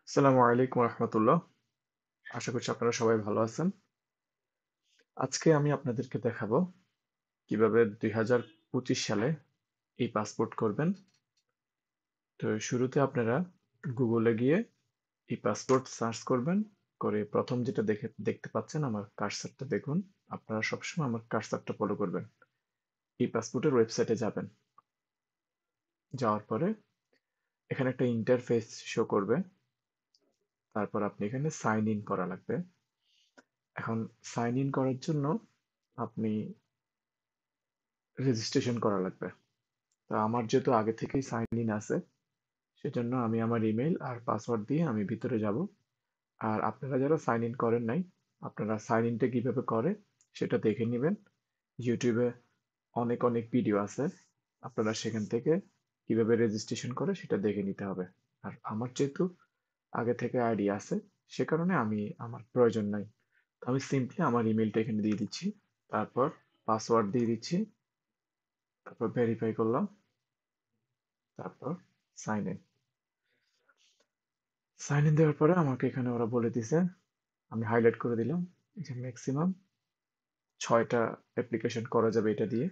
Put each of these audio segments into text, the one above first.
আসসালামু আলাইকুম রহমতুল্লাহ। আশা করছি আপনারা সবাই ভালো আছেন। আজকে আমি আপনাদেরকে দেখাবো কিভাবে 2025 সালে এই পাসপোর্ট করবেন। তো শুরুতে আপনারা গুগলে গিয়ে এই পাসপোর্ট সার্চ করবেন। করে প্রথম যেটা দেখতে পাচ্ছেন আমার কার্সারটা দেখুন। আপনারা সবসময় আমার কার্সারটা ফলো করবেন। এই পাসপোর্টের ওয়েবসাইটে যাবেন। যাওয়ার পরে এখানে একটা ইন্টারফেস শো করবে। তারপর আপনি এখানে সাইন ইন করা লাগবে। এখন সাইন ইন করার জন্য আপনি রেজিস্ট্রেশন করা লাগবে। তো আমার যেহেতু আগে থেকেই সাইন ইন আছে, সেজন্য আমি আমার ইমেল আর পাসওয়ার্ড দিয়ে আমি ভিতরে যাব। আর আপনারা যারা সাইন ইন করেন নাই, আপনারা সাইন ইনটা কিভাবে করে সেটা দেখে নেবেন। ইউটিউবে অনেক অনেক ভিডিও আছে, আপনারা সেখান থেকে কিভাবে রেজিস্ট্রেশন করে সেটা দেখে নিতে হবে। আর আমার যেহেতু আগে থেকে আইডি আছে, সে কারণে আমার প্রয়োজন নাই। তো আমি সিম্পলি আমার ইমেলটা এখানে দিয়ে দিচ্ছি, তারপর পাসওয়ার্ড দিয়ে দিচ্ছি, তারপর ভেরিফাই করলাম, তারপর সাইন ইন। সাইন ইন দেওয়ার পরে আমাকে এখানে ওরা বলে দিছে, আমি হাইলাইট করে দিলাম যে ম্যাক্সিমাম 6টা অ্যাপ্লিকেশন করা যাবে এটা দিয়ে।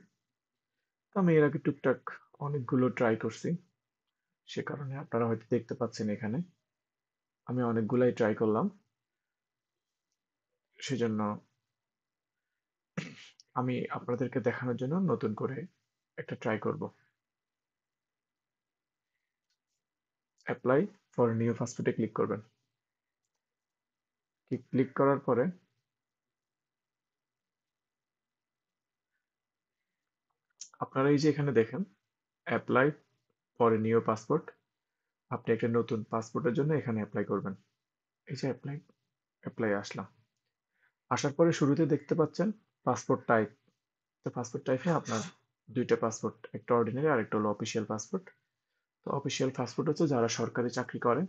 তো আমি এর আগে টুকটাক অনেকগুলো ট্রাই করছি, সে কারণে আপনারা হয়তো দেখতে পাচ্ছেন এখানে আমি অনেকগুলাই ট্রাই করলাম। সেজন্য আমি আপনাদেরকে দেখানোর জন্য নতুন করে একটা ট্রাই করব। অ্যাপ্লাই ফর নিউ পাসপোর্টে ক্লিক করবেন। ক্লিক করার পরে আপনারা এই যে এখানে দেখেন অ্যাপ্লাই ফর নিউ পাসপোর্ট, আপনি একটা নতুন পাসপোর্টের জন্য এখানে অ্যাপ্লাই করবেন। এই যে অ্যাপ্লাই আসলাম। আসার পরে শুরুতে দেখতে পাচ্ছেন পাসপোর্ট টাইপ। তো পাসপোর্ট টাইপে আপনার দুইটা পাসপোর্ট, একটা অর্ডিনারি আর একটা হলো অফিসিয়াল পাসপোর্ট। তো অফিসিয়াল পাসপোর্ট হচ্ছে যারা সরকারি চাকরি করে,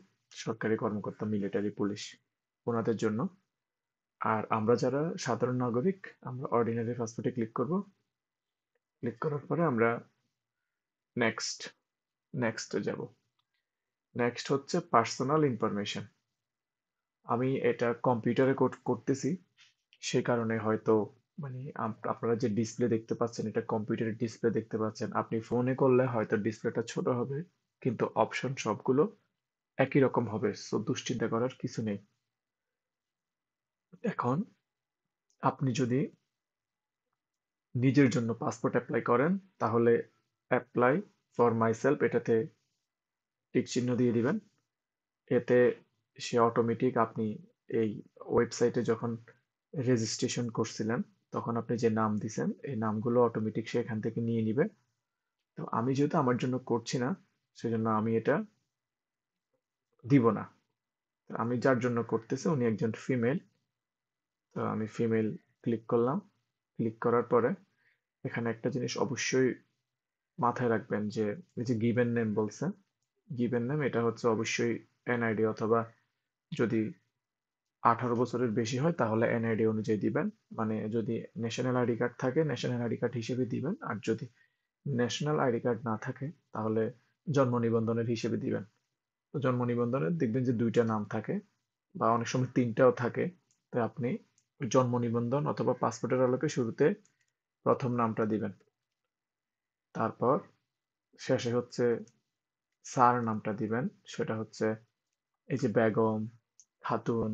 সরকারি কর্মকর্তা, মিলিটারি, পুলিশ, ওনাদের জন্য। আর আমরা যারা সাধারণ নাগরিক, আমরা অর্ডিনারি পাসপোর্টে ক্লিক করব। ক্লিক করার পরে আমরা নেক্সট নেক্সটে যাব। নেক্সট হচ্ছে পার্সোনাল ইনফরমেশন। আমি এটা কম্পিউটারে করতেছি, সেই কারণে হয়তো মানে আপনারা যে ডিসপ্লে দেখতে পাচ্ছেন এটা কম্পিউটারের ডিসপ্লে দেখতে পাচ্ছেন। আপনি ফোনে করলে হয়তো ডিসপ্লেটা ছোট হবে, কিন্তু অপশন সবগুলো একই রকম হবে, সো দুশ্চিন্তা করার কিছু নেই। এখন আপনি যদি নিজের জন্য পাসপোর্ট অ্যাপ্লাই করেন, তাহলে অ্যাপ্লাই ফর মাইসেলফ এটাতে টিক চিহ্ন দিয়ে দিবেন। এতে সে অটোমেটিক আপনি এই ওয়েবসাইটে যখন রেজিস্ট্রেশন করছিলেন তখন আপনি যে নাম দিছেন এই নামগুলো অটোমেটিক সে এখান থেকে নিয়ে নিবে। তো আমি যেহেতু আমার জন্য করছি না, সেজন্য আমি এটা দিব না। তো আমি যার জন্য করতেছি উনি একজন ফিমেল। তো আমি ফিমেল ক্লিক করলাম। ক্লিক করার পরে এখানে একটা জিনিস অবশ্যই মাথায় রাখবেন যে এই যে গিভেন নেম বলছে, গিভেন নেম এটা হচ্ছে অবশ্যই এনআইডি, অথবা যদি 18 বছরের বেশি হয় তাহলে এনআইডি অনুযায়ী দিবেন। মানে যদি ন্যাশনাল আইডি কার্ড থাকে ন্যাশনাল আইডি কার্ড হিসেবে দিবেন, আর যদি ন্যাশনাল আইডি কার্ড না থাকে তাহলে জন্ম নিবন্ধনের হিসেবে দিবেন। তো জন্ম নিবন্ধনের দেখবেন যে দুইটা নাম থাকে, বা অনেক সময় তিনটাও থাকে। তো আপনি ওই জন্ম নিবন্ধন অথবা পাসপোর্টের আলোকে শুরুতে প্রথম নামটা দিবেন। তারপর শেষে হচ্ছে স্যার নামটা দিবেন। সেটা হচ্ছে এই যে বেগম, খাতুন,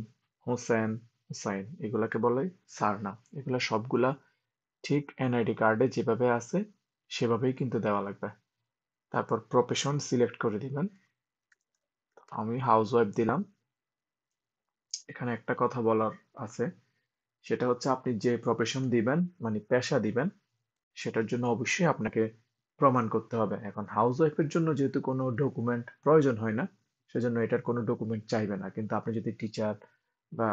হোসেন, হুসাইন, এগুলাকে বলে স্যার নাম। এগুলা সবগুলা ঠিক এনআইডি কার্ডে যেভাবে আছে সেভাবেই কিন্তু দেওয়া লাগবে। তারপর প্রফেশন সিলেক্ট করে দিবেন। আমি হাউস ওয়াইফ দিলাম। এখানে একটা কথা বলার আছে, সেটা হচ্ছে আপনি যে প্রফেশন দিবেন মানে পেশা দিবেন, সেটার জন্য অবশ্যই আপনাকে প্রমাণ করতে হবে। এখন হাউস ওয়াইফের জন্য যেহেতু কোনো ডকুমেন্ট প্রয়োজন হয় না, সেজন্য এটার কোনো ডকুমেন্ট চাইবে না। কিন্তু আপনি যদি টিচার বা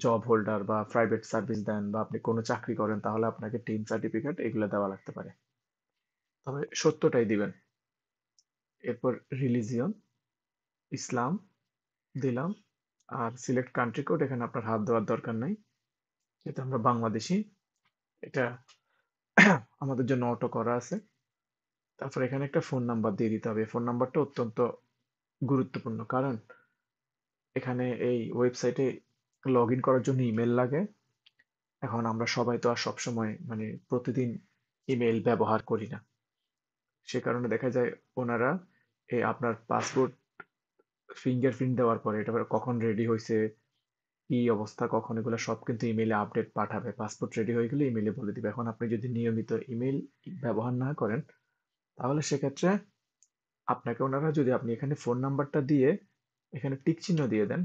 জব হোল্ডার বা প্রাইভেট সার্ভিস দেন বা আপনি কোনো চাকরি করেন, তাহলে আপনাকে টিন সার্টিফিকেট এগুলো দেওয়া লাগতে পারে। তবে সত্যটাই দিবেন। এরপর রিলিজিয়ন, ইসলাম দিলাম। আর সিলেক্ট কান্ট্রি কোড, এখানে আপনার হাত দেওয়ার দরকার নাই, যেহেতু আমরা বাংলাদেশি। এটা আমাদের জন্য অটো করা আছে। তারপর এখানে একটা ফোন নাম্বার দিয়ে দিতে হবে। ফোন নাম্বারটা অত্যন্ত গুরুত্বপূর্ণ, কারণ এখানে এই ওয়েবসাইটে লগ ইন করার জন্য ইমেল লাগে। এখন আমরা সবাই তো আর সবসময় মানে প্রতিদিন ইমেল ব্যবহার করি না। সে কারণে দেখা যায় ওনারা এই আপনার পাসপোর্ট ফিঙ্গারপ্রিন্ট দেওয়ার পরে এটা আবার কখন রেডি হয়েছে, কি অবস্থা, কখন, এগুলো সব কিন্তু ইমেইলে আপডেট পাঠাবে। পাসপোর্ট রেডি হয়ে গেলে ইমেইলে বলে দিবে। এখন আপনি যদি নিয়মিত ইমেইল ব্যবহার না করেন, তাহলে সেক্ষেত্রে আপনাকে ওনারা, যদি আপনি এখানে ফোন নাম্বারটা দিয়ে এখানে টিক চিহ্ন দিয়ে দেন।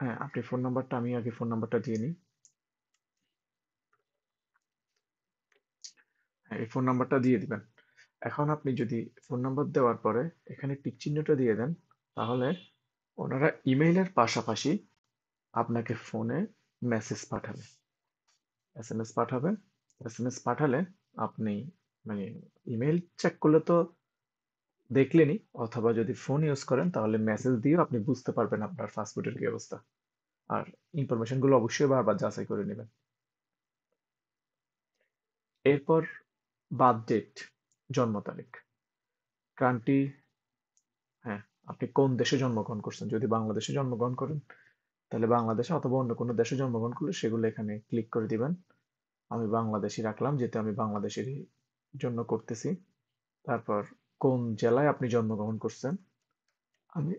হ্যাঁ, আপনি ফোন নাম্বারটা, আমি আগে ফোন নাম্বারটা দিয়ে নিই। হ্যাঁ, এই ফোন নাম্বারটা দিয়ে দিবেন। এখন আপনি যদি ফোন নাম্বার দেওয়ার পরে এখানে টিক চিহ্নটা দিয়ে দেন, তাহলে ওনারা ইমেইলের পাশাপাশি আপনাকে ফোনে মেসেজ পাঠাবে, এসএমএস পাঠাবে। এসএমএস পাঠালে আপনি মানে ইমেইল চেক করলে তো দেখলেনই, অথবা যদি ফোন ইউজ করেন তাহলে মেসেজ দিয়েও আপনি বুঝতে পারবেন আপনার পাসপোর্টের কি অবস্থা। আর ইনফরমেশন গুলো অবশ্যই বারবার যাচাই করে নেবেন। এরপর বার্থ ডেট, জন্ম তারিখ, কান্ট্রি। হ্যাঁ, আপনি কোন দেশে জন্মগ্রহণ করছেন, যদি বাংলাদেশে জন্মগ্রহণ করেন তাহলে বাংলাদেশে, অথবা অন্য কোনো দেশে জন্মগ্রহণ করলে সেগুলো এখানে ক্লিক করে দিবেন। আমি বাংলাদেশি রাখলাম, যেহেতু আমি বাংলাদেশেরই জন্য করতেছি। তারপর কোন জেলায় আপনি জন্মগ্রহণ করছেন, আমি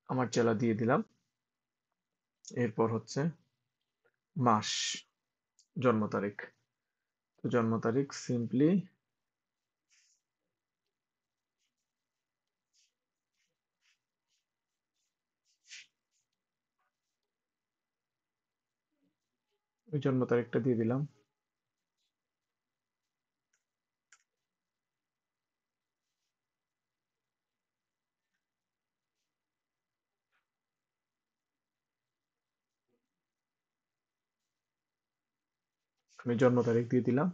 আমার জেলা দিয়ে দিলাম। এরপর হচ্ছে মাস, জন্ম তারিখ। তো জন্ম তারিখ সিম্পলি ওই জন্ম তারিখটা দিয়ে দিলাম। আমি জন্ম তারিখ দিয়ে দিলাম।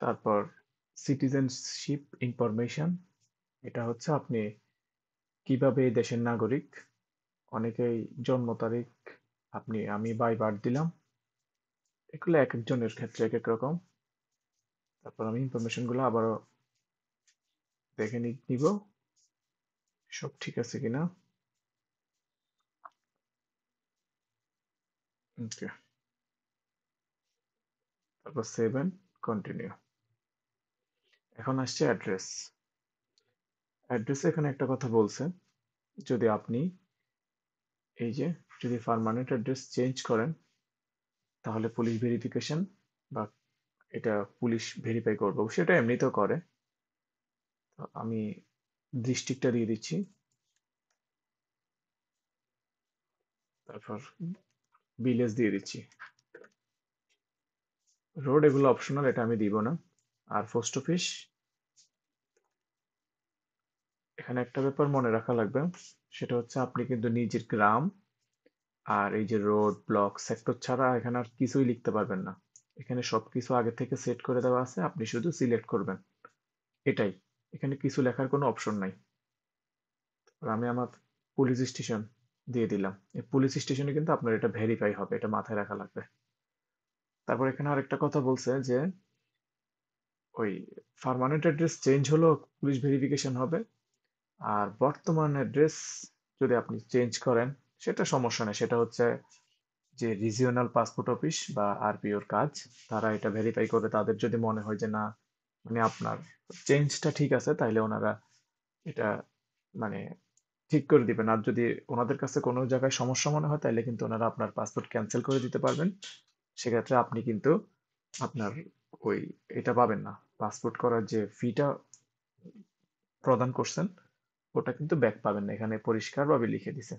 তারপর সিটিজেনশিপ ইনফরমেশন, এটা হচ্ছে আপনি কিভাবে এই দেশের নাগরিক। অনেকেই জন্ম তারিখ, আমি বাই বার্থ দিলাম। এগুলো এক একজনের ক্ষেত্রে এক এক রকম। তারপর আমি ইনফরমেশন গুলো আবারও দেখে নিব সব ঠিক আছে কিনা। ওকে, তারপর সেভ এন্ড কন্টিনিউ। এখন আসছে অ্যাড্রেস। অ্যাড্রেসে এখানে একটা কথা বলছে, যদি আপনি এই যে যদি পার্মানেন্ট অ্যাড্রেস চেঞ্জ করেন, তাহলে পুলিশ ভেরিফিকেশন বা এটা পুলিশ ভেরিফাই করবে, সেটা এমনিতেও করে। তো আমি ডিস্ট্রিক্টটা দিয়ে দিচ্ছি। তারপর ভিলেজ দিয়ে দিচ্ছি। রোড এগুলো অপশনাল, এটা আমি দিব না। আর পোস্ট অফিস, এখানে একটা ব্যাপার মনে রাখা লাগবে, সেটা হচ্ছে আপনি কিন্তু নিজের গ্রাম আর এই যে রোড, ব্লক, সেক্টর ছাড়া এখানে আর কিছুই লিখতে পারবেন না। এখানে সবকিছু আগে থেকে সেট করে দেওয়া আছে, আপনি শুধু সিলেক্ট করবেন, এটাই। এখানে কিছু লেখার কোনো অপশন নাই। আর আমি আমার পুলিশ স্টেশন দিয়ে দিলাম। এই পুলিশ স্টেশনে কিন্তু আপনার এটা ভেরিফাই হবে, এটা মাথায় রাখা লাগবে। তারপর এখানে আরেকটা কথা বলছে যে ওই পার্মানেন্ট অ্যাড্রেস চেঞ্জ হলো পুলিশ ভেরিফিকেশন হবে, আর বর্তমান অ্যাড্রেস যদি আপনি চেঞ্জ করেন সেটা সমস্যা নেই। সেটা হচ্ছে যে রিজিওনাল পাসপোর্ট অফিস বা আরপিওর কাজ, তারা এটা ভেরিফাই করে। তাদের যদি মনে হয় যে না, মানে আপনার চেঞ্জটা ঠিক আছে, তাইলে ওনারা এটা মানে ঠিক করে দিবেন। আর যদি ওনাদের কাছে কোনো জায়গায় সমস্যা মনে হয়, তাহলে কিন্তু ওনারা আপনার পাসপোর্ট ক্যান্সেল করে দিতে পারবেন। সেক্ষেত্রে আপনি কিন্তু আপনার ওই এটা পাবেন না, পাসপোর্ট করার যে ফিটা প্রদান করছেন ওটা কিন্তু ব্যাক পাবেন না, এখানে পরিষ্কারভাবে লিখে দিছে।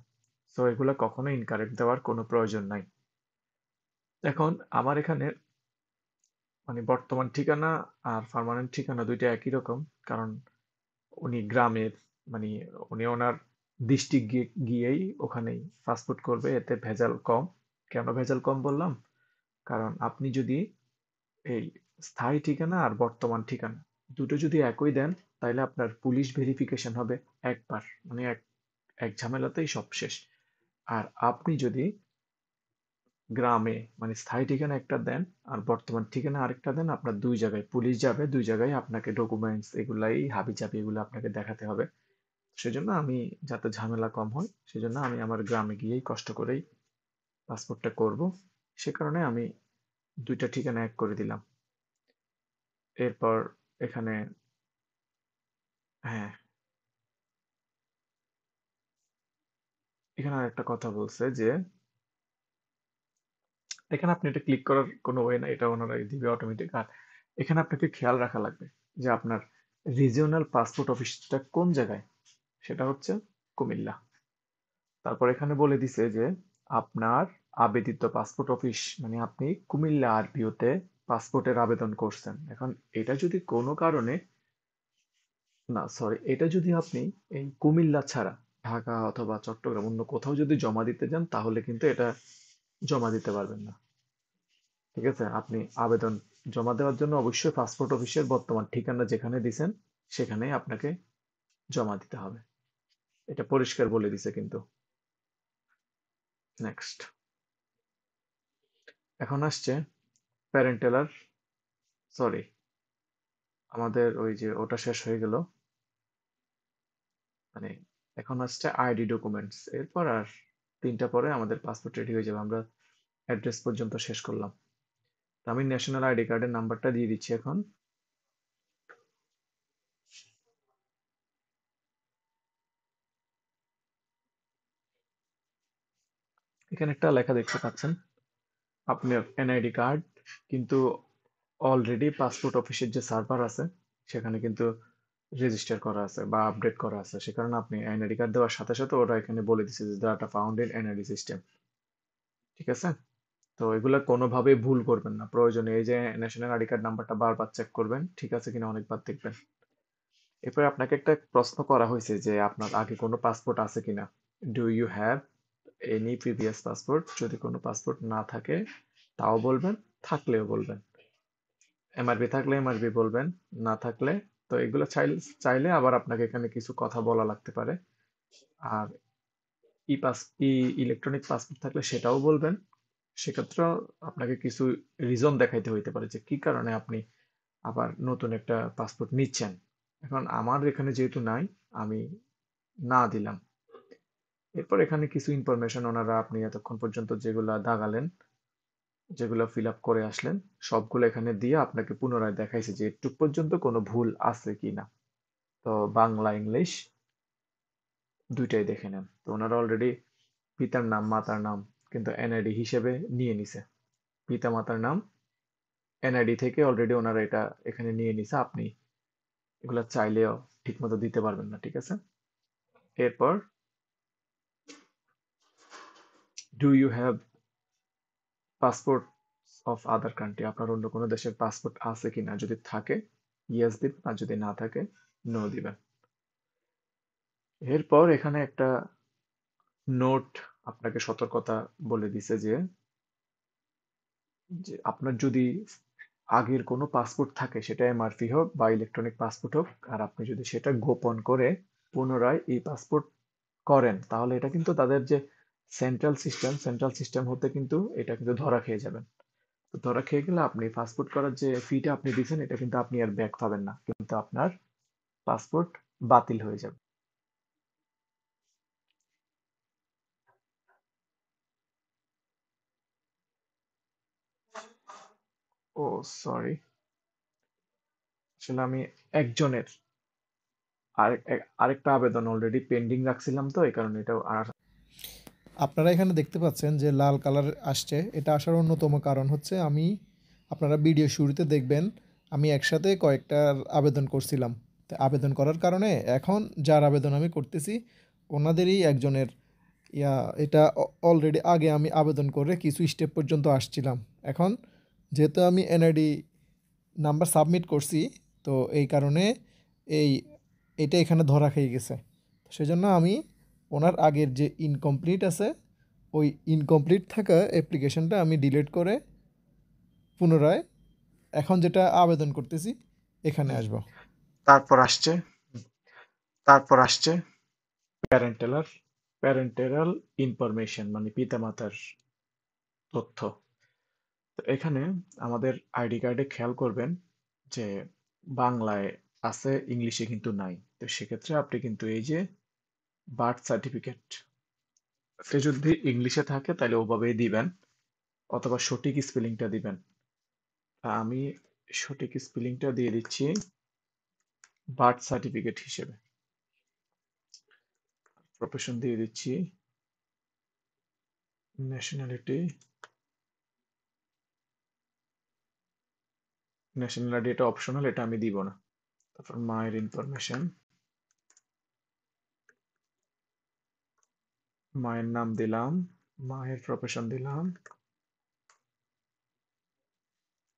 তো এগুলো কখনো ইনকারেক্ট দেওয়ার কোনো প্রয়োজন নাই। এখন আমার এখানে মানে বর্তমান ঠিকানা আর পার্মানেন্ট ঠিকানা দুইটা একই রকম। কারণ উনি গ্রামের, মানে উনি ওনার ডিস্ট্রিক্ট গিয়েই ওখানেই পাসপোর্ট করবে, এতে ভেজাল কম। কেন ভেজাল কম বললাম, কারণ আপনি যদি এই স্থায়ী ঠিকানা আর বর্তমান ঠিকানা দুটো যদি একই দেন, তাহলে আপনার পুলিশ ভেরিফিকেশন হবে একবার, মানে এক এক ঝামেলাতেই সব শেষ। আর আপনি যদি গ্রামে মানে স্থায়ী ঠিকানা একটা দেন আর বর্তমান ঠিকানা আরেকটা দেন, আপনার 2 জায়গায় পুলিশ যাবে, 2 জায়গায় আপনাকে ডকুমেন্টস এগুলাই হাবিজাবি এগুলো আপনাকে দেখাতে হবে। সেজন্য আমি, যাতে ঝামেলা কম হয় সেজন্য আমি আমার গ্রামে গিয়েই কষ্ট করেই পাসপোর্টটা করব। সে কারণে আমি 2টা ঠিকানা এক করে দিলাম। এরপর এখানে, হ্যাঁ, এখানে আরেকটা কথা বলছে যে এখানে আপনি এটা ক্লিক করার কোনো ওয়ে না, এটা ওনারাই দিবে অটোমেটিক। আর এখানে আপনাকে খেয়াল রাখা লাগবে যে আপনার রিজিওনাল পাসপোর্ট অফিসটা কোন জায়গায়, সেটা হচ্ছে কুমিল্লা। তারপর এখানে বলে দিছে যে আপনার আবেদিত পাসপোর্ট অফিস মানে আপনি কুমিল্লা আরপিওতে পাসপোর্টের আবেদন করছেন। এখন এটা যদি কোনো কারণে, না সরি, এটা যদি আপনি এই কুমিল্লা ছাড়া ঢাকা অথবা চট্টগ্রাম অন্য কোথাও যদি জমা দিতে যান তাহলে কিন্তু এটা জমা দিতে পারবেন না। ঠিক আছে, আপনি আবেদন জমা দেওয়ার জন্য অবশ্যই পাসপোর্ট অফিসের বর্তমান ঠিকানা যেখানে দিছেন সেখানেই আপনাকে জমা দিতে হবে। এটা পরিষ্কার বলে দিছে কিন্তু। নেক্সট, এখন আসছে প্যারেন্টালার, সরি, আমাদের ওই যে ওটা শেষ হয়ে গেল, মানে এখন আসছে আইডি ডকুমেন্টস। এরপর আর 3টা পরে আমাদের পাসপোর্ট রেডি হয়ে যাবে। আমরা অ্যাড্রেস পর্যন্ত শেষ করলাম। তো আমি ন্যাশনাল আইডি কার্ডের নাম্বারটা দিয়ে দিচ্ছি এখন। এখানে একটা লেখা দেখতে পাচ্ছেন, আপনার এনআইডি কার্ড কিন্তু অলরেডি পাসপোর্ট অফিসের যে সার্ভার আছে সেখানে কিন্তু রেজিস্টার করা আছে বা আপডেট করা আছে। সে কারণে আপনি এনআইডি কার্ড দেওয়ার সাথে সাথে ওরা এখানে বলে দিচ্ছে যে data found in NID system. ঠিক আছে, তো এগুলা কোনোভাবেই ভুল করবেন না। প্রয়োজনে এই যে ন্যাশনাল আইডি কার্ড নাম্বারটা বারবার চেক করবেন ঠিক আছে কিনা, অনেকবার দেখবেন। এরপরে আপনাকে একটা প্রশ্ন করা হয়েছে যে আপনার আগে কোনো পাসপোর্ট আছে কিনা, do you have any previous passport. যদি কোনো পাসপোর্ট না থাকে তাও বলবেন, থাকলেও বলবেন। এমআরবি থাকলে এমআরবি বলবেন, না থাকলে, তো এগুলো চাইলে চাইলে আবার আপনাকে এখানে কিছু কথা বলা লাগতে পারে। আর ই পাস ই ইলেকট্রনিক পাসপোর্ট থাকলে সেটাও বলবেন। সেক্ষেত্রেও আপনাকে কিছু রিজন দেখাইতে হইতে পারে যে কি কারণে আপনি আবার নতুন একটা পাসপোর্ট নিচ্ছেন। এখন আমার এখানে যেহেতু নাই, আমি না দিলাম। এরপর এখানে কিছু ইনফরমেশন ওনারা আপনি এতক্ষণ পর্যন্ত যেগুলা দাগালেন, যেগুলো ফিল আপ করে আসলেন, সবগুলো এখানে দিয়ে আপনাকে পুনরায় দেখাইছে যে এটুক পর্যন্ত কোনো ভুল আছে কিনা। তো বাংলা ইংলিশ দুইটাই দেখে নেন। তো ওনারা অলরেডি পিতার নাম মাতার নাম কিন্তু এনআইডি হিসেবে নিয়ে নিছে। পিতা মাতার নাম এনআইডি থেকে অলরেডি ওনারা এটা এখানে নিয়ে নিছে। আপনি এগুলা চাইলেও ঠিক মতো দিতে পারবেন না। ঠিক আছে, এরপর do you have passport of other country, আপনার অন্য কোনো দেশের পাসপোর্ট আছে কিনা, যদি থাকে ইয়েস দিবেন আর যদি না থাকে নো দিবেন। এরপর এখানে একটা নোট আপনাকে সতর্কতা বলে দিছে যে যে আপনার যদি আগের কোনো পাসপোর্ট থাকে সেটা এমআরপি হোক বা ইলেকট্রনিক পাসপোর্ট হোক, আর আপনি যদি সেটা গোপন করে পুনরায় এই পাসপোর্ট করেন তাহলে এটা কিন্তু তাদের যে সেন্ট্রাল সিস্টেম হতে কিন্তু এটা কিন্তু ধরা খেয়ে যাবেন। তো ধরা খেয়ে গেলে আপনি পাসপোর্ট করার যে ফিটা আপনি দিচ্ছেন এটা কিন্তু আপনি আর ব্যাক পাবেন না, কিন্তু আপনার পাসপোর্ট বাতিল হয়ে যাবে। ও সরি, আসলে আমি একজনের আরেকটা আবেদন অলরেডি পেন্ডিং রাখছিলাম, তো এই কারণে এটা আর। আপনারা এখানে দেখতে পাচ্ছেন যে লাল কালার আসছে, এটা আসার অন্যতম কারণ হচ্ছে আপনারা ভিডিও শুরুতে দেখবেন আমি একসাথে কয়েকটার আবেদন করছিলাম। তো আবেদন করার কারণে এখন যার আবেদন আমি করতেছি ওনাদেরই একজনের ইয়া এটা অলরেডি আগে আমি আবেদন করে কিছু স্টেপ পর্যন্ত আসছিলাম। এখন যেহেতু আমি এনআইডি নাম্বার সাবমিট করছি, তো এই কারণে এই এটা এখানে ধরা খেয়ে গেছে। সেজন্য আমি ওনার আগের যে ইনকমপ্লিট আছে ওই ইনকমপ্লিট থাকা অ্যাপ্লিকেশনটা আমি ডিলিট করে পুনরায় এখন যেটা আবেদন করতেছি এখানে হুম, আসবো। তারপর আসছে তারপর আসছে প্যারেন্টালার প্যারেন্টাল ইনফরমেশন মানে পিতামাতার তথ্য। তো এখানে আমাদের আইডি কার্ডে খেয়াল করবেন যে বাংলায় আছে, ইংলিশে কিন্তু নাই। তো সেক্ষেত্রে আপনি কিন্তু এই যে বার্থ সার্টিফিকেট, সে যদি ইংলিশে থাকে তাহলে ওভাবেই দিবেন, অথবা সঠিক স্পেলিংটা দিবেন। আমি সঠিক স্পেলিংটা দিয়ে দিচ্ছি বার্থ সার্টিফিকেট হিসেবে। প্রফেশন দিয়ে দিচ্ছি ন্যাশনালিটি, ন্যাশনালিটি এটা অপশনাল, এটা আমি দিব না। তারপর মায়ের ইনফরমেশন, মায়ের নাম দিলাম, মায়ের প্রফেশন দিলাম,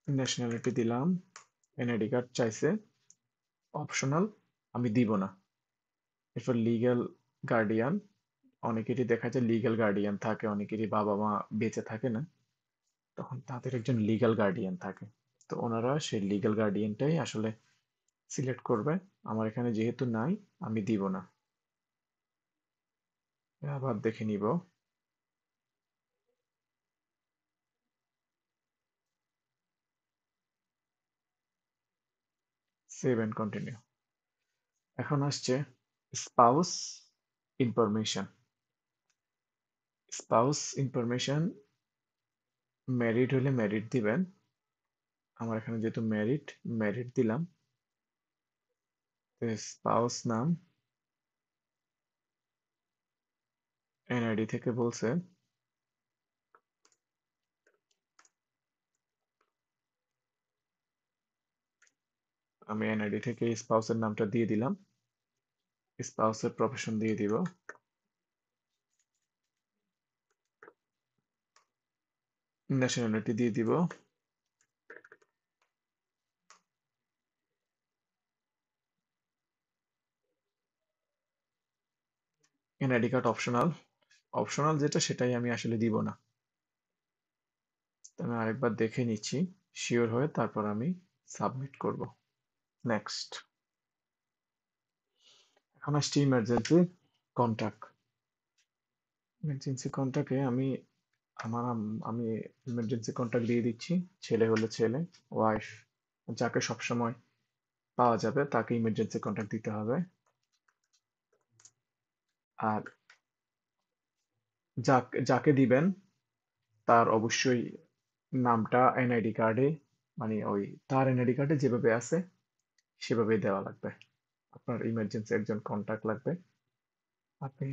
ন্যাশনালিটি দিলাম, এনআইডি কার্ড চাইছে, অপশনাল, আমি দিব না। এরপর লিগ্যাল গার্ডিয়ান, অনেকেরই দেখা যায় লিগ্যাল গার্ডিয়ান থাকে, অনেকেরই বাবা মা বেঁচে থাকে না, তখন তাদের একজন লিগ্যাল গার্ডিয়ান থাকে। তো ওনারা সেই লিগ্যাল গার্ডিয়ানটাই আসলে সিলেক্ট করবে। আমার এখানে যেহেতু নাই, আমি দিব না। আবার দেখে নিব। Save and continue. এখন আসছে spouse information. Spouse information, married হলে ম্যারিড দিবেন। আমার এখানে যেহেতু ম্যারিড, ম্যারিড দিলাম। স্পাউস নাম, এনআইডি থেকে বলছে, আমি এনআইডি থেকে স্পাউসের নামটা দিয়ে দিলাম। স্পাউসের প্রফেশন দিয়ে দিব, ন্যাশনালিটি দিয়ে দিব, এনআইডি কার্ড অপশনাল, অপশনাল যেটা সেটাই আমি আসলে দিব না। আমি আরেকবার দেখে নিচ্ছি শিওর হয়ে, তারপর আমি সাবমিট করব। নেক্সট। এখন আসছি ইমার্জেন্সি কন্ট্যাক্ট। ইমার্জেন্সি কন্ট্যাক্টে আমি আমি ইমার্জেন্সি কন্ট্যাক্ট দিয়ে দিচ্ছি। ছেলে হলে ছেলে, ওয়াইফ যাকে সবসময় পাওয়া যাবে তাকে ইমার্জেন্সি কন্ট্যাক্ট দিতে হবে। আর যাকে দিবেন তার অবশ্যই নামটা এনআইডি কার্ডে, মানে ওই তার এনআইডি কার্ডে যেভাবে আছে সেভাবেই দেওয়া লাগবে। আপনার ইমার্জেন্সি একজন কন্ট্যাক্ট লাগবে। আপনি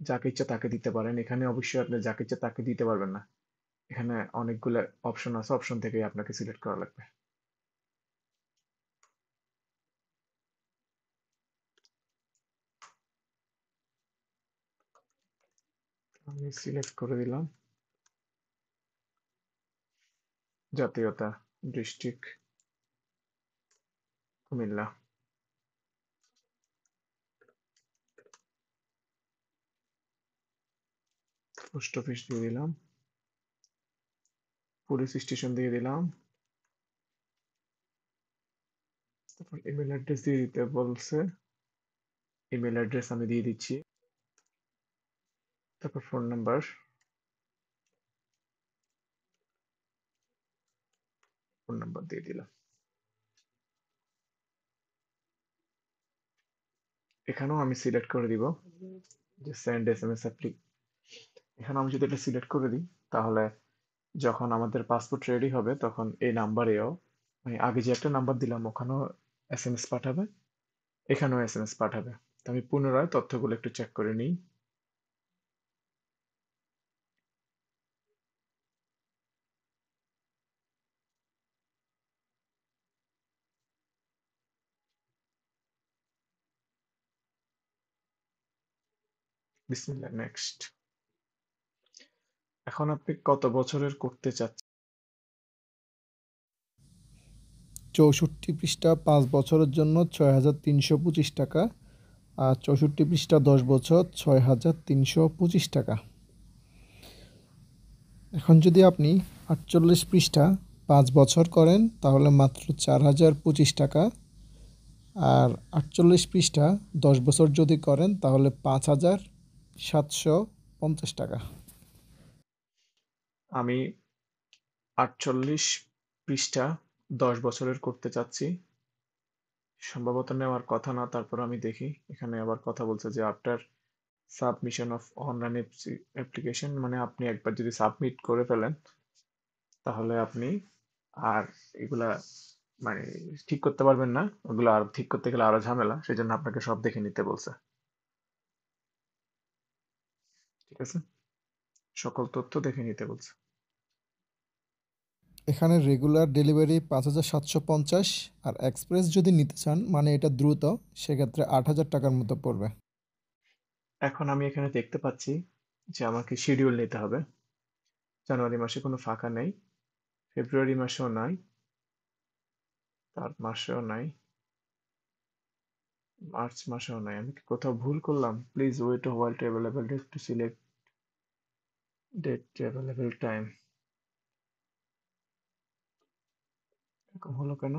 যাকে ইচ্ছা তাকে দিতে পারেন। এখানে অবশ্যই আপনি যাকে ইচ্ছা তাকে দিতে পারবেন না। এখানে অনেকগুলো অপশন আছে, অপশন থেকেই আপনাকে সিলেক্ট করা লাগবে। আমি সিলেক্ট করে দিলাম জাতীয়তা, ডিস্ট্রিক্ট কুমিল্লা, পোস্ট অফিস দিয়ে দিলাম, পুলিশ স্টেশন দিয়ে দিলাম, তারপর ইমেল অ্যাড্রেস দিয়ে দিতে বলছে, ইমেল অ্যাড্রেস আমি দিয়ে দিচ্ছি, তারপর ফোন নাম্বার, ফোন নাম্বার দিয়ে দিলাম। এখানেও আমি সিলেক্ট করে দিব যে সেন্ড এসএমএস অ্যাপ্লি। এখানে আমি যদি এটা সিলেক্ট করে দিই, তাহলে যখন আমাদের পাসপোর্ট রেডি হবে তখন এই নাম্বারেও, মানে আগে যে একটা নাম্বার দিলাম ওখানেও এসএমএস পাঠাবে, এখানেও এসএমএস পাঠাবে। তো আমি পুনরায় তথ্যগুলো একটু চেক করে নিই। বিসমিল্লাহ, নেক্সট। এখন আপনি কত বছরের করতে চাচ্ছেন? 64 পৃষ্ঠা 5 বছরের জন্য 6,325 টাকা, আর 64 পৃষ্ঠা 10 বছর 6,325 টাকা। এখন যদি আপনি 48 পৃষ্ঠা 5 বছর করেন তাহলে মাত্র 4,025 টাকা, আর 48 পৃষ্ঠা 10 বছর যদি করেন তাহলে 5,750 টাকা। আমি 48 পৃষ্ঠা 10 বছরের করতে চাচ্ছি। সম্ভবত নেওয়ার কথা না, তারপর আমি দেখি। এখানে আবার কথা বলছে যে after submission of online application, মানে আপনি একবার যদি সাবমিট করে ফেলেন তাহলে আপনি আর এগুলা মানে ঠিক করতে পারবেন না। ওগুলো আর ঠিক করতে গেলে আরো ঝামেলা, সেই জন্য আপনাকে সব দেখে নিতে বলছে। ঠিক আছে, সকল তথ্য দেখে নিতে বলছে। এখানে রেগুলার ডেলিভারি 5,750, আর এক্সপ্রেস যদি নিতে চান মানে এটা দ্রুত, সেক্ষেত্রে 8,000 টাকার মতো পড়বে। এখন আমি এখানে দেখতে পাচ্ছি যে আমাকে শিডিউল নিতে হবে। জানুয়ারি মাসে কোনো ফাঁকা নেই, ফেব্রুয়ারি মাসেও নাই, তার মাসেও নাই, মার্চ মাসেও নাই। আমি কি কোথাও ভুল করলাম? Please wait while to available date to select date to available time. এরকম হলো কেন?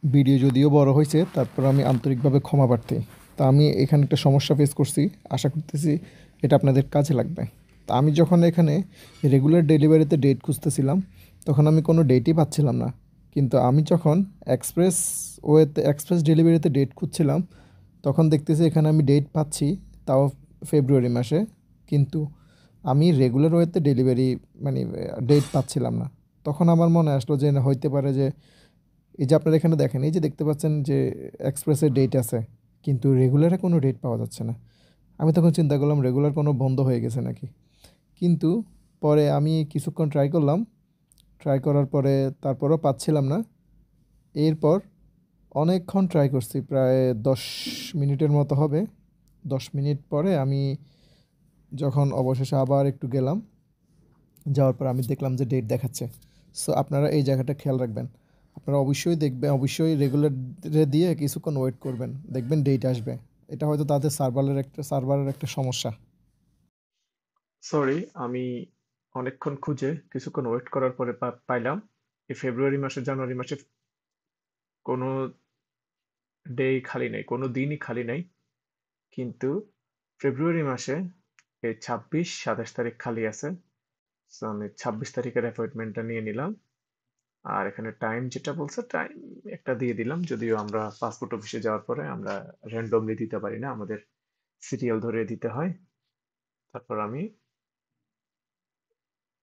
ভিডিও যদিও বড় হয়েছে, তারপর আমি আন্তরিকভাবে ক্ষমা প্রার্থী। তা আমি এখানে একটা সমস্যা ফেস করছি, আশা করতেছি এটা আপনাদের কাজে লাগবে। তা আমি যখন এখানে রেগুলার ডেলিভারিতে ডেট খুঁজতেছিলাম, তখন আমি কোনো ডেটই পাচ্ছিলাম না। কিন্তু আমি যখন এক্সপ্রেস ডেলিভারিতে ডেট খুঁজছিলাম, তখন দেখতেছি এখানে আমি ডেট পাচ্ছি, তাও ফেব্রুয়ারি মাসে। কিন্তু আমি রেগুলার ওয়েতে ডেলিভারি মানে ডেট পাচ্ছিলাম না। তখন আমার মনে আসলো যে না, হইতে পারে যে এই যে আপনারা এখানে দেখেন, এই যে দেখতে পাচ্ছেন যে এক্সপ্রেসের ডেট আছে, কিন্তু রেগুলারে কোনো ডেট পাওয়া যাচ্ছে না। আমি তখন চিন্তা করলাম রেগুলার কোনো বন্ধ হয়ে গেছে নাকি। কিন্তু পরে আমি কিছুক্ষণ ট্রাই করলাম, ট্রাই করার পরে তারপরও পাচ্ছিলাম না। এরপর অনেকক্ষণ ট্রাই করছি, প্রায় 10 মিনিটের মতো হবে। 10 মিনিট পরে আমি যখন অবশেষে আবার একটু গেলাম, যাওয়ার পর আমি দেখলাম যে ডেট দেখাচ্ছে। সো আপনারা এই জায়গাটা খেয়াল রাখবেন। আপনারা অবশ্যই দেখবেন, অবশ্যই রেগুলারে দিয়ে কিছুক্ষণ ওয়েট করবেন, দেখবেন ডেট আসবে। এটা হয়তো তাদের সার্ভারের একটা সমস্যা। সরি, আমি অনেকক্ষণ খুঁজে কিছুক্ষণ ওয়েট করার পরে পাইলাম এই ফেব্রুয়ারি মাসে, জানুয়ারি মাসে কোনো ডেই খালি নেই, কোনো দিনই খালি নেই। কিন্তু ফেব্রুয়ারি মাসে এই 26, 27 তারিখ খালি আছে। সো আমি 26 তারিখের অ্যাপয়েন্টমেন্টটা নিয়ে নিলাম। আর এখানে টাইম যেটা বলছে, টাইম একটা দিয়ে দিলাম। যদিও আমরা পাসপোর্ট অফিসে যাওয়ার পরে আমরা র্যান্ডমলি দিতে পারি না, আমাদের সিরিয়াল ধরে দিতে হয়। তারপর আমি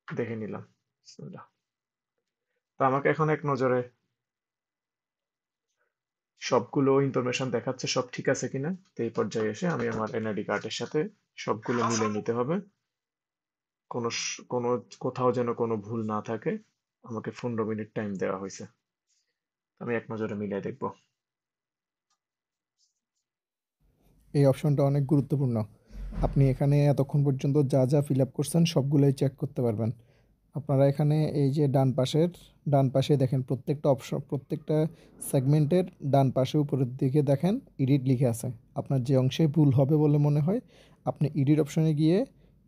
দেখে নিলাম। বিসমিল্লাহ। তো আমাকে এখন এক নজরে সবগুলো ইনফরমেশন দেখাচ্ছে সব ঠিক আছে কিনা। তো এই পর্যায়ে এসে আমি আমার এনআইডি কার্ডের সাথে সবগুলো মিলে নিতে হবে। কোনো কোথাও যেন কোনো ভুল না থাকে। আমাকে 15 মিনিট টাইম দেওয়া হয়েছে, আমি এক নজরে মিলিয়ে দেখবো। এই অপশনটা অনেক গুরুত্বপূর্ণ। আপনি এখানে এতক্ষণ পর্যন্ত যা যা ফিল আপ করছেন সবগুলোই চেক করতে পারবেন। আপনারা এখানে এই যে ডান পাশে দেখেন, প্রত্যেকটা অপশন, প্রত্যেকটা সেগমেন্টের ডান পাশে উপরের দিকে দেখেন এডিট লিখে আছে। আপনার যে অংশে ভুল হবে বলে মনে হয়, আপনি এডিট অপশনে গিয়ে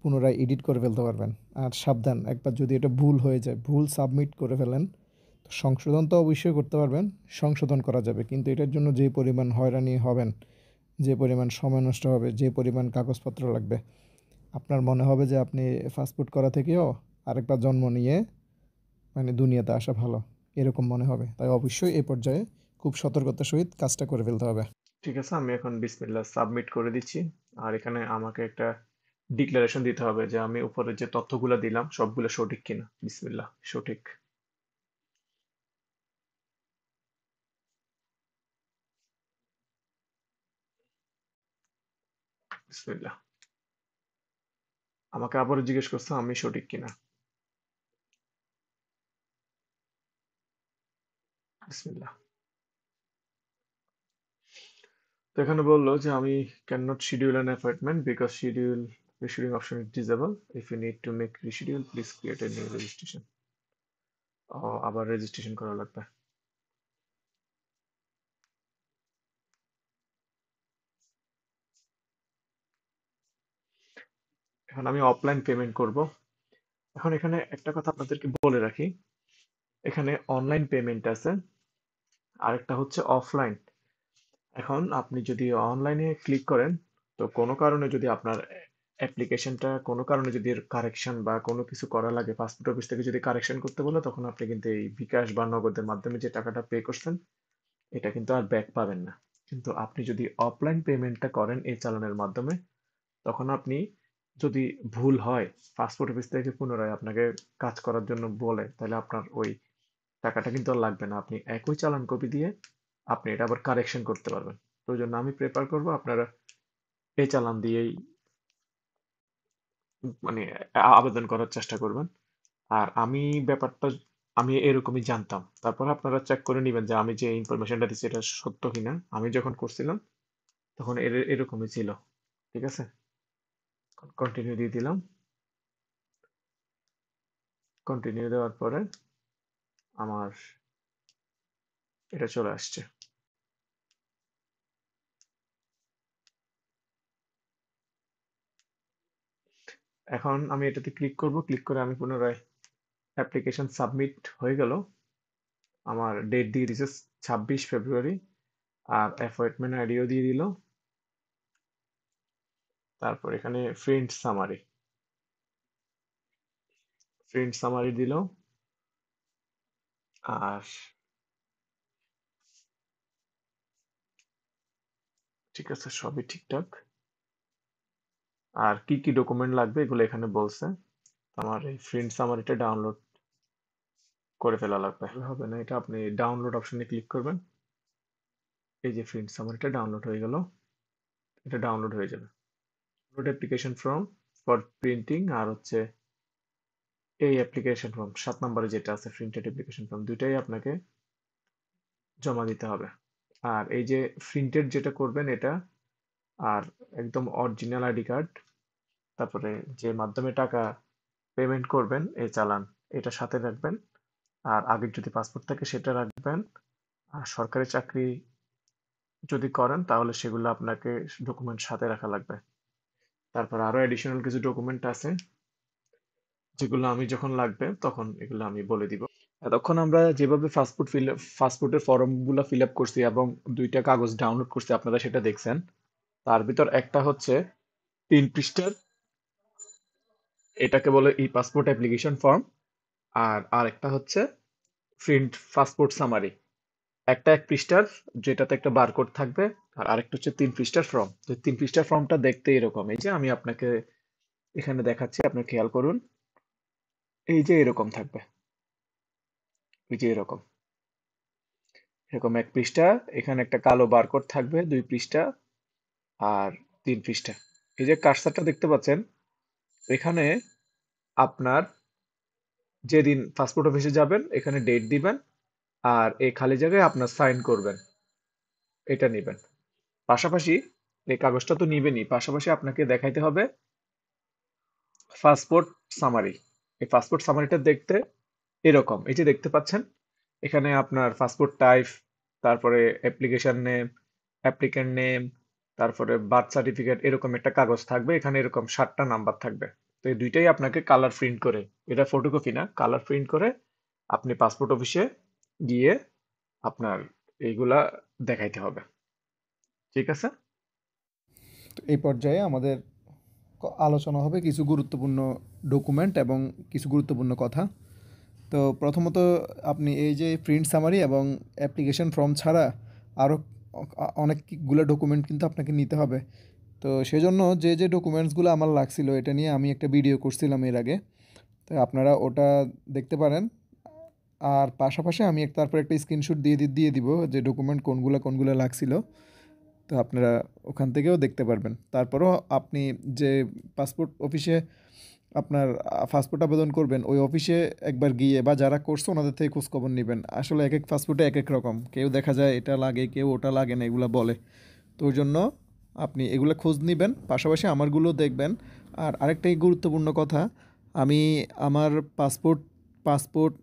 পুনরায় এডিট করে ফেলতে পারবেন। আর সাবধান, একবার যদি এটা ভুল হয়ে যায়, ভুল সাবমিট করে ফেলেন, তো সংশোধন তো অবশ্যই করতে পারবেন, সংশোধন করা যাবে, কিন্তু এটার জন্য যে পরিমাণ হয়রানি হবেন, যে পরিমাণ সময় নষ্ট হবে, যে পরিমাণ কাগজপত্র লাগবে, আপনার মনে হবে যে আপনি ফাস্টফুড করা থেকেও আরেকবার জন্ম নিয়ে মানে দুনিয়াতে আসা ভালো, এরকম মনে হবে। তাই অবশ্যই এই পর্যায়ে খুব সতর্কতার সহিত কাজটা করে ফেলতে হবে। ঠিক আছে, আমি এখন বিসমিল্লাহ সাবমিট করে দিচ্ছি। আর এখানে আমাকে একটা ডিক্লারেশন দিতে হবে যে আমি উপরে যে তথ্যগুলো দিলাম সবগুলো সঠিক কিনা। বিসমিল্লাহ, সঠিক। বিসমিল্লাহ। আমাকে আবারও জিজ্ঞেস করছে আমি সঠিক কিনা। বিসমিল্লাহ। তো এখানে বললো যে আমি can not schedule an appointment because rescheduling option is disable. If you need to make reschedule please create a new registration. আবার রেজিস্ট্রেশন করা লাগবে। এখন আমি অফলাইন পেমেন্ট করব। এখন এখানে একটা কথা আপনাদেরকে বলে রাখি, এখানে অনলাইন পেমেন্ট আছে আরেকটা হচ্ছে অফলাইন। এখন আপনি যদি অনলাইনে ক্লিক করেন, তো কোনো কারণে যদি আপনার অ্যাপ্লিকেশনটা কোনো কারণে যদি কারেকশন বা কোনো কিছু করা লাগে, পাসপোর্ট অফিস থেকে যদি কারেকশন করতে বলে, তখন আপনি কিন্তু এই বিকাশ বা নগদের মাধ্যমে যে টাকাটা পে করছেন, এটা কিন্তু আর ব্যাক পাবেন না। কিন্তু আপনি যদি অফলাইন পেমেন্টটা করেন এই চালানের মাধ্যমে, তখন আপনি যদি ভুল হয়, পাসপোর্ট অফিস থেকে পুনরায় আপনাকে কাজ করার জন্য বলে, তাহলে আপনার ওই টাকাটা কিন্তু আর লাগবে না। আপনি একই চালান কপি দিয়ে আপনি এটা আবার কারেকশন করতে পারবেন। তো ওই জন্য আমি প্রেফার করবো আপনারা এই চালান দিয়েই মানে আবেদন করার চেষ্টা করবেন। আর ব্যাপারটা আমি এরকমই জানতাম। তারপর আপনারা চেক করে নিবেন যে আমি যে ইনফরমেশনটা দিচ্ছি এটা সত্য কিনা। আমি যখন করছিলাম তখন এরকমই ছিল। ঠিক আছে? কন্টিনিউ দিয়ে দিলাম। কন্টিনিউ দেওয়ার পরে আমার এটা চলে আসছে। এখন আমি এটাতে ক্লিক করব। ক্লিক করে আমি পুনরায় অ্যাপ্লিকেশন সাবমিট হয়ে গেল। আমার ডেট দিয়ে দিছে 26 ফেব্রুয়ারি। আর অ্যাপয়েন্টমেন্ট আইডিও দিয়ে দিল। তারপর এখানে প্রিন্ট সামারি দিল। আর ঠিক আছে, সবই ঠিকঠাক। আর কি কি ডকুমেন্ট লাগবে এগুলো এখানে বলছে। আমার এই প্রিন্ট সামারিটা ডাউনলোড করে ফেলা লাগবে। হবে না, এটা আপনি ডাউনলোড অপশনে ক্লিক করবেন। এই যে প্রিন্ট সামারিটা ডাউনলোড হয়ে গেল। এটা ডাউনলোড হয়ে যাবে। Download application form for printing আর হচ্ছে এই অ্যাপ্লিকেশন ফর্ম 7 নম্বরে যেটা আছে প্রিন্টেড অ্যাপ্লিকেশন ফর্ম, দুইটাই আপনাকে জমা দিতে হবে। আর এই যে প্রিন্টেড যেটা করবেন এটা, আর একদম অরিজিনাল আইডি কার্ড, তারপরে যে মাধ্যমে টাকা পেমেন্ট করবেন এই চালান, এটা সাথে রাখবেন। আর আগের যদি পাসপোর্ট থাকে সেটা রাখবেন। আর সরকারি চাকরি যদি করেন তাহলে সেগুলো আপনাকে ডকুমেন্ট সাথে রাখা লাগবে। তারপর আরো এডিশনাল কিছু ডকুমেন্ট আছে যেগুলো আমি যখন লাগবে তখন এগুলো আমি বলে দিব। এতক্ষণ আমরা যেভাবে পাসপোর্টের ফর্মগুলো ফিল আপ করছি এবং 2টা কাগজ ডাউনলোড করছি, আপনারা সেটা দেখছেন। তার ভিতর একটা হচ্ছে 3 পৃষ্ঠার, এটাকে বলে ই পাসপোর্ট অ্যাপ্লিকেশন ফর্ম। আর আরেকটা হচ্ছে প্রিন্ট পাসপোর্ট সামারি। একটা 1 পৃষ্ঠার, যেটাতে একটা বারকোড থাকবে। আর আরেকটা হচ্ছে 3 পৃষ্ঠার ফর্ম। তো 3 পৃষ্ঠার ফর্মটা দেখতে এরকম। এই যে আমি আপনাকে এখানে দেখাচ্ছি, আপনি খেয়াল করুন। এই যে এরকম থাকবে। এই যে এরকম এরকম 1 পৃষ্ঠা। এখানে একটা কালো বারকোড থাকবে 2 পৃষ্ঠা। আর 3 পৃষ্ঠা। এই যে কার্সারটা দেখতে পাচ্ছেন, এখানে আপনার যেদিন পাসপোর্ট অফিসে যাবেন এখানে ডেট দিবেন। আর এই খালি জায়গায় আপনার সাইন করবেন, এটা নিবেন। পাশাপাশি এই কাগজটা তো নিবেনই, পাশাপাশি আপনাকে দেখাইতে হবে পাসপোর্ট সামারি। এই পাসপোর্ট সামারিটা দেখতে এরকম। এই যে দেখতে পাচ্ছেন, এখানে আপনার পাসপোর্ট টাইপ, তারপরে অ্যাপ্লিকেশন নেম, অ্যাপ্লিক্যান্ট নেম, তারপরে বার্থ সার্টিফিকেট, এরকম একটা কাগজ থাকবে। এখানে এরকম 7টা নাম্বার থাকবে। তো এই দুইটাই আপনাকে কালার প্রিন্ট করে, এটা ফটোকপি না, কালার প্রিন্ট করে আপনি পাসপোর্ট অফিসে গিয়ে আপনার এইগুলা দেখাইতে হবে। ঠিক আছে? তো এই পর্যায়ে আমাদের আলোচনা হবে কিছু গুরুত্বপূর্ণ ডকুমেন্ট এবং কিছু গুরুত্বপূর্ণ কথা। তো প্রথমত আপনি এই যে প্রিন্ট সামারি এবং অ্যাপ্লিকেশন ফর্ম ছাড়া আরও অনেকগুলো ডকুমেন্ট কিন্তু আপনাকে নিতে হবে। তো সেজন্য যে যে ডকুমেন্টসগুলো আমার লাগছিল এটা নিয়ে আমি একটা ভিডিও করছিলাম এর আগে। তো আপনারা ওটা দেখতে পারেন। আর পাশাপাশি আমি তারপর একটা স্ক্রিনশট দিয়ে দিব যে ডকুমেন্ট কোনগুলো লাগছিল। তো আপনারা ওখান থেকেও দেখতে পারবেন। তারপরও আপনি যে পাসপোর্ট অফিসে আপনার পাসপোর্ট আবেদন করবেন, ওই অফিসে একবার গিয়ে বা যারা করছে ওনাদের থেকে খোঁজখবর নেবেন। আসলে এক পাসপোর্টে এক রকম। কেউ দেখা যায় এটা লাগে, কেউ ওটা লাগে না, এগুলো বলে। তো ওই জন্য আপনি এগুলো খোঁজ নিবেন, পাশাপাশি আমারগুলো দেখবেন। আর আরেকটাই গুরুত্বপূর্ণ কথা, আমি আমার passport passport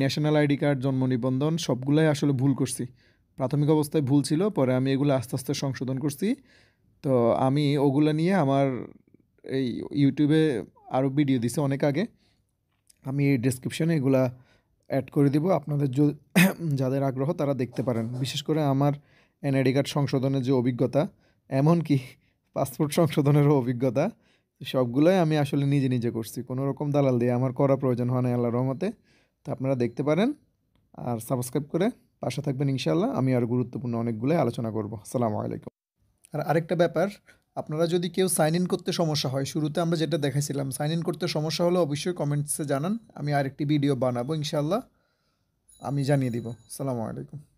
national ID card, জন্ম নিবন্ধন সবগুলাই আসলে ভুল করছি। প্রাথমিক অবস্থায় ভুল ছিল, পরে আমি এগুলো আস্তে আস্তে সংশোধন করছি। তো আমি ওগুলো নিয়ে আমার এই ইউটিউবে আরও ভিডিও দিছি অনেক আগে। আমি এই ডেসক্রিপশনে এগুলা অ্যাড করে দিব। আপনাদের যাদের আগ্রহ তারা দেখতে পারেন। বিশেষ করে আমার এনআইডি কার্ড সংশোধনের যে অভিজ্ঞতা, এমনকি পাসপোর্ট সংশোধনেরও অভিজ্ঞতা, সবগুলোই আমি আসলে নিজে, নিজে করছি। কোনো রকম দালাল দিয়ে আমার করা প্রয়োজন হয় নাই আল্লাহর রহমতে। তো আপনারা দেখতে পারেন। আর সাবস্ক্রাইব করে পাশে থাকবেন ইনশাআল্লাহ। আমি আরও গুরুত্বপূর্ণ অনেকগুলোই আলোচনা করব। আসসালামু আলাইকুম। আর আরেকটা ব্যাপার, আপনারা যদি কেউ সাইন ইন করতে সমস্যা হয়, শুরুতে আমরা যেটা দেখাইছিলাম, সাইন ইন করতে সমস্যা হলে অবশ্যই কমেন্টসে জানান। আমি আরেকটি ভিডিও বানাবো ইনশাআল্লাহ, আমি জানিয়ে দিব। আসসালামু আলাইকুম।